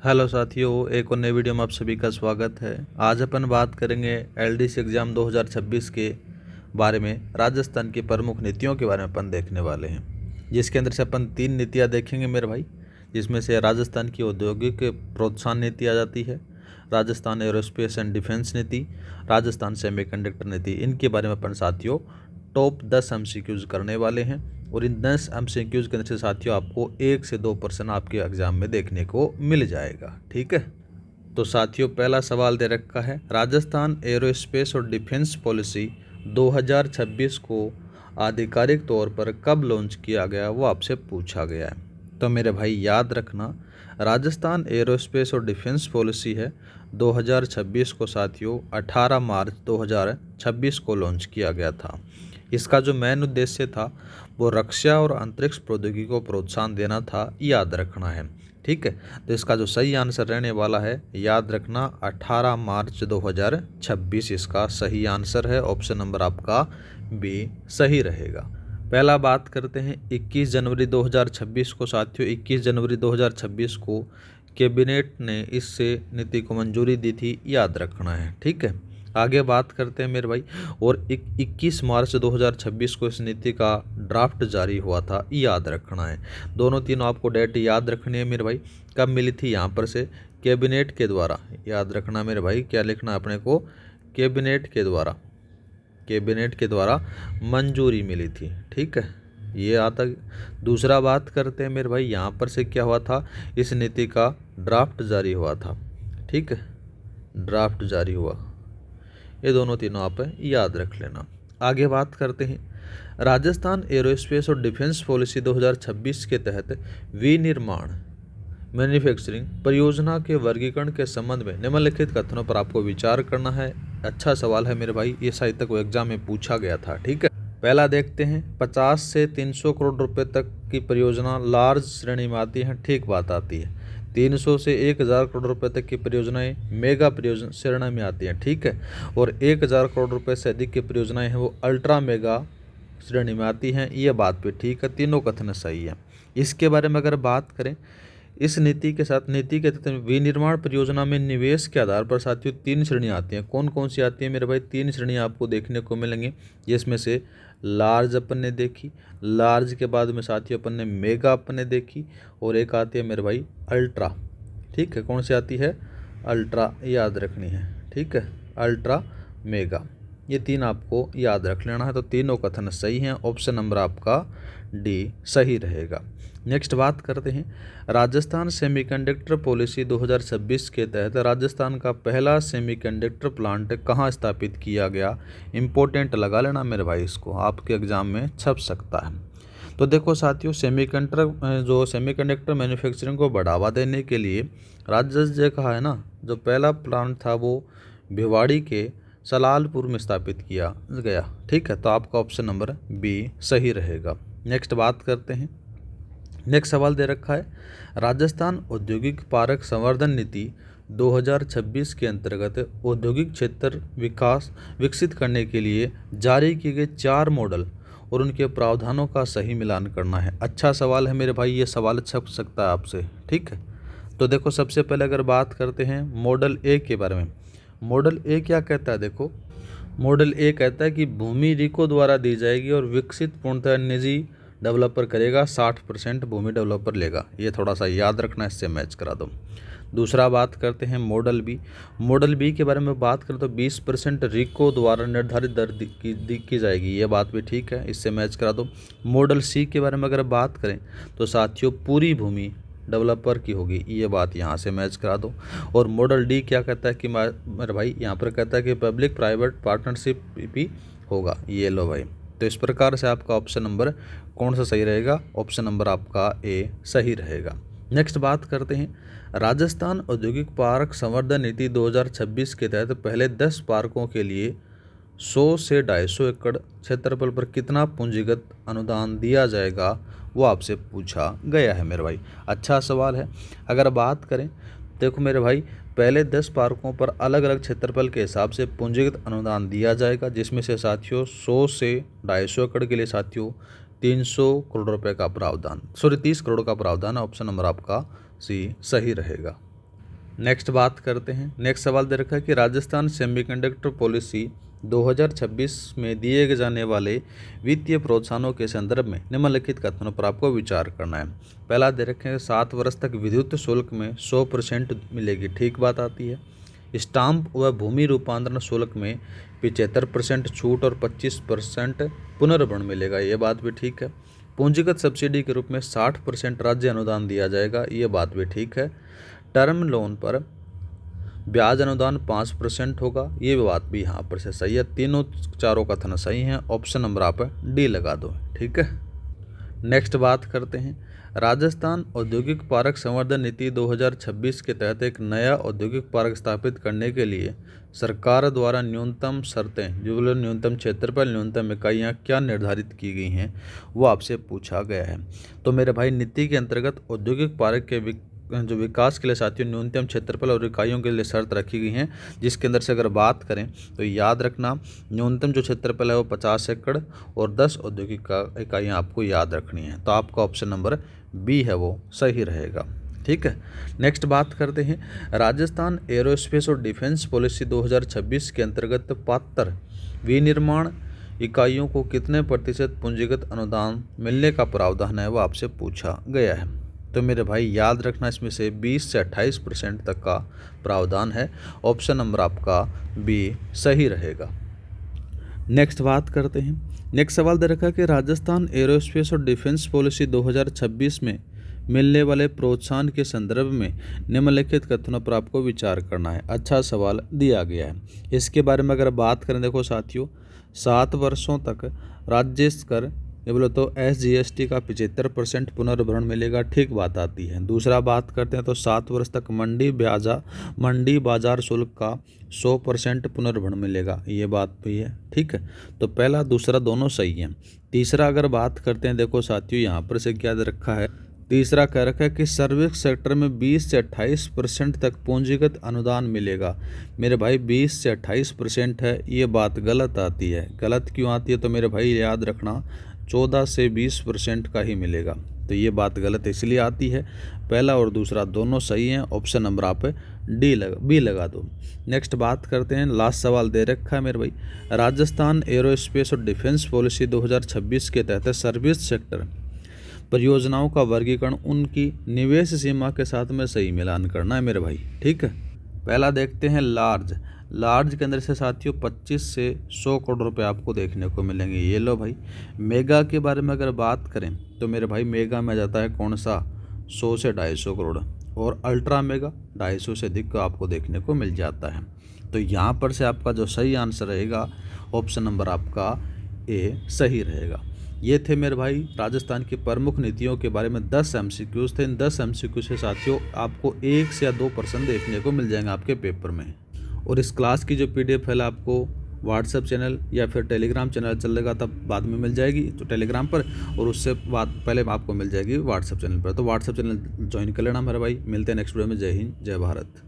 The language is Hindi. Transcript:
हेलो साथियों, एक और नई वीडियो में आप सभी का स्वागत है। आज अपन बात करेंगे एलडीसी एग्ज़ाम 2026 के बारे में। राजस्थान की प्रमुख नीतियों के बारे में अपन देखने वाले हैं, जिसके अंदर से अपन 3 नीतियां देखेंगे मेरे भाई। जिसमें से राजस्थान की औद्योगिक प्रोत्साहन नीति आ जाती है, राजस्थान एरोस्पेस एंड डिफेंस नीति, राजस्थान सेमीकंडक्टर नीति। इनके बारे में अपन साथियों टॉप 10 एमसीक्यूज करने वाले हैं। और इन 10 एमसीक्यूज के अंदर से साथियों आपको 1 से 2% आपके एग्जाम में देखने को मिल जाएगा। ठीक है, तो साथियों पहला सवाल दे रखा है, राजस्थान एरोस्पेस और डिफेंस पॉलिसी 2026 को आधिकारिक तौर पर कब लॉन्च किया गया, वो आपसे पूछा गया है। तो मेरे भाई याद रखना, राजस्थान एरोस्पेस और डिफेंस पॉलिसी है 2026 को साथियों 18 मार्च 2026 को लॉन्च किया गया था। इसका जो मेन उद्देश्य था वो रक्षा और अंतरिक्ष प्रौद्योगिकी को प्रोत्साहन देना था, याद रखना है। ठीक है, तो इसका जो सही आंसर रहने वाला है, याद रखना 18 मार्च 2026 इसका सही आंसर है। ऑप्शन नंबर आपका बी सही रहेगा। पहला बात करते हैं 21 जनवरी 2026 को साथियों। 21 जनवरी 2026 को कैबिनेट ने इससे नीति को मंजूरी दी थी, याद रखना है। ठीक है, आगे बात करते हैं मेरे भाई। और 21 मार्च 2026 को इस नीति का ड्राफ्ट जारी हुआ था, याद रखना है। दोनों तीनों आपको डेट याद रखनी है मेरे भाई। कब मिली थी, यहाँ पर से कैबिनेट के द्वारा, याद रखना मेरे भाई। क्या लिखना है अपने को, कैबिनेट के द्वारा मंजूरी मिली थी। ठीक है, ये आता। दूसरा बात करते हैं मेरे भाई, यहाँ पर से क्या हुआ था, इस नीति का ड्राफ्ट जारी हुआ था। ठीक है, ड्राफ्ट जारी हुआ। ये दोनों तीनों आप याद रख लेना। आगे बात करते हैं, राजस्थान एरोस्पेस और डिफेंस पॉलिसी 2026 के तहत विनिर्माण मैन्युफैक्चरिंग परियोजना के वर्गीकरण के संबंध में निम्नलिखित कथनों पर आपको विचार करना है। अच्छा सवाल है मेरे भाई, ये साहित्य को एग्जाम में पूछा गया था। ठीक है, पहला देखते हैं, 50 से 300 करोड़ रुपए तक की परियोजना लार्ज श्रेणी में आती है। ठीक बात आती है। 300 से 1000 करोड़ रुपए तक की परियोजनाएं मेगा परियोजना श्रेणी में आती हैं। ठीक है, और 1000 करोड़ रुपए से अधिक की परियोजनाएं हैं वो अल्ट्रा मेगा श्रेणी में आती हैं। ये बात भी ठीक है, तीनों कथन सही है। इसके बारे में अगर बात करें, इस नीति के तहत विनिर्माण परियोजना में निवेश के आधार पर साथियों 3 श्रेणियाँ आती हैं। कौन कौन सी आती है मेरे भाई, 3 श्रेणियाँ आपको देखने को मिलेंगी, जिसमें से लार्ज अपन ने देखी, लार्ज के बाद में साथियों अपन ने मेगा अपन ने देखी, और एक आती है मेरे भाई अल्ट्रा। ठीक है, कौन सी आती है, अल्ट्रा, याद रखनी है। ठीक है, अल्ट्रा मेगा, ये 3 आपको याद रख लेना है। तो तीनों कथन सही हैं, ऑप्शन नंबर आपका डी सही रहेगा। नेक्स्ट बात करते हैं, राजस्थान सेमीकंडक्टर पॉलिसी 2026 के तहत राजस्थान का पहला सेमीकंडक्टर प्लांट कहाँ स्थापित किया गया। इम्पोर्टेंट लगा लेना मेरे भाई, इसको आपके एग्जाम में छप सकता है। तो देखो साथियों, सेमीकंडक्टर मैन्युफैक्चरिंग को बढ़ावा देने के लिए राज्य का है ना, जो पहला प्लांट था वो भिवाड़ी के सलालपुर में स्थापित किया गया। ठीक है, तो आपका ऑप्शन नंबर बी सही रहेगा। नेक्स्ट बात करते हैं, नेक्स्ट सवाल दे रखा है, राजस्थान औद्योगिक पार्क संवर्धन नीति 2026 के अंतर्गत औद्योगिक क्षेत्र विकसित करने के लिए जारी किए गए 4 मॉडल और उनके प्रावधानों का सही मिलान करना है। अच्छा सवाल है मेरे भाई, ये सवाल छप सकता है आपसे। ठीक है, तो देखो सबसे पहले अगर बात करते हैं मॉडल ए के बारे में। मॉडल ए क्या कहता है, देखो मॉडल ए कहता है कि भूमि रिको द्वारा दी जाएगी और विकसित पूर्णतः निजी डेवलपर करेगा, 60% भूमि डेवलपर लेगा। ये थोड़ा सा याद रखना, इससे मैच करा दो। दूसरा बात करते हैं मॉडल बी। मॉडल बी के बारे में बात करें तो 20% रिको द्वारा निर्धारित दर की जाएगी। ये बात भी ठीक है, इससे मैच करा दो। मॉडल सी के बारे में अगर बात करें तो साथियों पूरी भूमि डेवलपर की होगी। ये बात यहाँ से मैच करा दो। और मॉडल डी क्या कहता है कि मेरे भाई यहाँ पर कहता है कि पब्लिक प्राइवेट पार्टनरशिप भी होगा। ये लो भाई, तो इस प्रकार से आपका ऑप्शन नंबर कौन सा सही रहेगा, ऑप्शन नंबर आपका ए सही रहेगा। नेक्स्ट बात करते हैं, राजस्थान औद्योगिक पार्क संवर्धन नीति 2026 के तहत पहले 10 पार्कों के लिए 100 से 250 एकड़ क्षेत्रफल पर कितना पूंजीगत अनुदान दिया जाएगा, वो आपसे पूछा गया है मेरे भाई। अच्छा सवाल है। अगर बात करें, देखो मेरे भाई, पहले 10 पार्कों पर अलग अलग क्षेत्रफल के हिसाब से पूंजीगत अनुदान दिया जाएगा, जिसमें से साथियों 100 से 250 एकड़ के लिए साथियों 300 करोड़ रुपए का प्रावधान, 30 करोड़ का प्रावधान है। ऑप्शन नंबर आपका सी सही रहेगा। नेक्स्ट बात करते हैं। नेक्स्ट सवाल दे रखा है कि राजस्थान सेमीकंडक्टर पॉलिसी 2026 में दिए जाने वाले वित्तीय प्रोत्साहनों के संदर्भ में निम्नलिखित कथनों पर आपको विचार करना है। पहला दे रखे हैं 7 वर्ष तक विद्युत शुल्क में 100% मिलेगी, ठीक बात आती है। स्टाम्प व भूमि रूपांतरण शुल्क में 75% छूट और 25% पुनर्भरण मिलेगा, ये बात भी ठीक है। पूंजीगत सब्सिडी के रूप में 60% राज्य अनुदान दिया जाएगा, ये बात भी ठीक है। टर्म लोन पर ब्याज अनुदान 5% होगा, ये बात भी यहाँ पर से सही है। तीनों चारों कथन सही हैं, ऑप्शन नंबर आप डी लगा दो, ठीक है। नेक्स्ट बात करते हैं। राजस्थान औद्योगिक पार्क संवर्धन नीति 2026 के तहत एक नया औद्योगिक पार्क स्थापित करने के लिए सरकार द्वारा न्यूनतम शर्तें, जो न्यूनतम क्षेत्रफल, न्यूनतम इकाइयाँ क्या निर्धारित की गई हैं, वो आपसे पूछा गया है। तो मेरे भाई नीति के अंतर्गत औद्योगिक पार्क के जो विकास के लिए साथियों न्यूनतम क्षेत्रफल और इकाइयों के लिए शर्त रखी गई हैं, जिसके अंदर से अगर बात करें तो याद रखना न्यूनतम जो क्षेत्रफल है वो 50 एकड़ और 10 औद्योगिक इकाइयाँ आपको याद रखनी है। तो आपका ऑप्शन नंबर बी है वो सही रहेगा, ठीक है। नेक्स्ट बात करते हैं। राजस्थान एरोस्पेस और डिफेंस पॉलिसी 2026 के अंतर्गत पात्र विनिर्माण इकाइयों को कितने प्रतिशत पूंजीगत अनुदान मिलने का प्रावधान है, वो आपसे पूछा गया है। तो मेरे भाई याद रखना इसमें से 20 से 28% तक का प्रावधान है, ऑप्शन नंबर आपका बी सही रहेगा। नेक्स्ट बात करते हैं। नेक्स्ट सवाल दे रखा है कि राजस्थान एरोस्पेस और डिफेंस पॉलिसी 2026 में मिलने वाले प्रोत्साहन के संदर्भ में निम्नलिखित कथनों पर आपको विचार करना है। अच्छा सवाल दिया गया है। इसके बारे में अगर बात करें, देखो साथियों, 7 वर्षों तक राज्य कर ये बोलो तो SGST का 75% पुनर्भरण मिलेगा, ठीक बात आती है। दूसरा बात करते हैं तो 7 वर्ष तक मंडी बाजार शुल्क का 100% पुनर्भरण मिलेगा, ये बात भी है, ठीक है। तो पहला दूसरा दोनों सही हैं। तीसरा अगर बात करते हैं, देखो साथियों यहाँ पर से क्या रखा है, तीसरा कह रखा है कि सर्विस सेक्टर में 20 से 28% तक पूंजीगत अनुदान मिलेगा। मेरे भाई 20 से 28% है, ये बात गलत आती है। गलत क्यों आती है, तो मेरे भाई याद रखना 14 से 20% का ही मिलेगा। तो ये बात गलत इसलिए आती है। पहला और दूसरा दोनों सही हैं, ऑप्शन नंबर आप बी लगा दो। नेक्स्ट बात करते हैं। लास्ट सवाल दे रखा है मेरे भाई, राजस्थान एरोस्पेस और डिफेंस पॉलिसी 2026 के तहत सर्विस सेक्टर परियोजनाओं का वर्गीकरण उनकी निवेश सीमा के साथ में सही मिलान करना है मेरे भाई, ठीक है। पहला देखते हैं लार्ज के अंदर से साथियों 25 से 100 करोड़ रुपए आपको देखने को मिलेंगे, ये लो भाई। मेगा के बारे में अगर बात करें तो मेरे भाई मेगा में जाता है कौन सा, 100 से 250 करोड़, और अल्ट्रा मेगा 250 से अधिक का आपको देखने को मिल जाता है। तो यहाँ पर से आपका जो सही आंसर रहेगा, ऑप्शन नंबर आपका ए सही रहेगा। ये थे मेरे भाई राजस्थान की प्रमुख नीतियों के बारे में 10 MCQs थे। इन 10 MCQ से साथियों आपको 1 से या 2% देखने को मिल जाएंगे आपके पेपर में। और इस क्लास की जो PDF है आपको व्हाट्सएप चैनल या फिर टेलीग्राम चैनल चलेगा तब बाद में मिल जाएगी, तो टेलीग्राम पर, और उससे बाद पहले आपको मिल जाएगी व्हाट्सएप चैनल पर। तो व्हाट्सएप चैनल ज्वाइन कर लेना मेरे भाई। मिलते हैं नेक्स्ट वीडियो में। जय हिंद, जय भारत।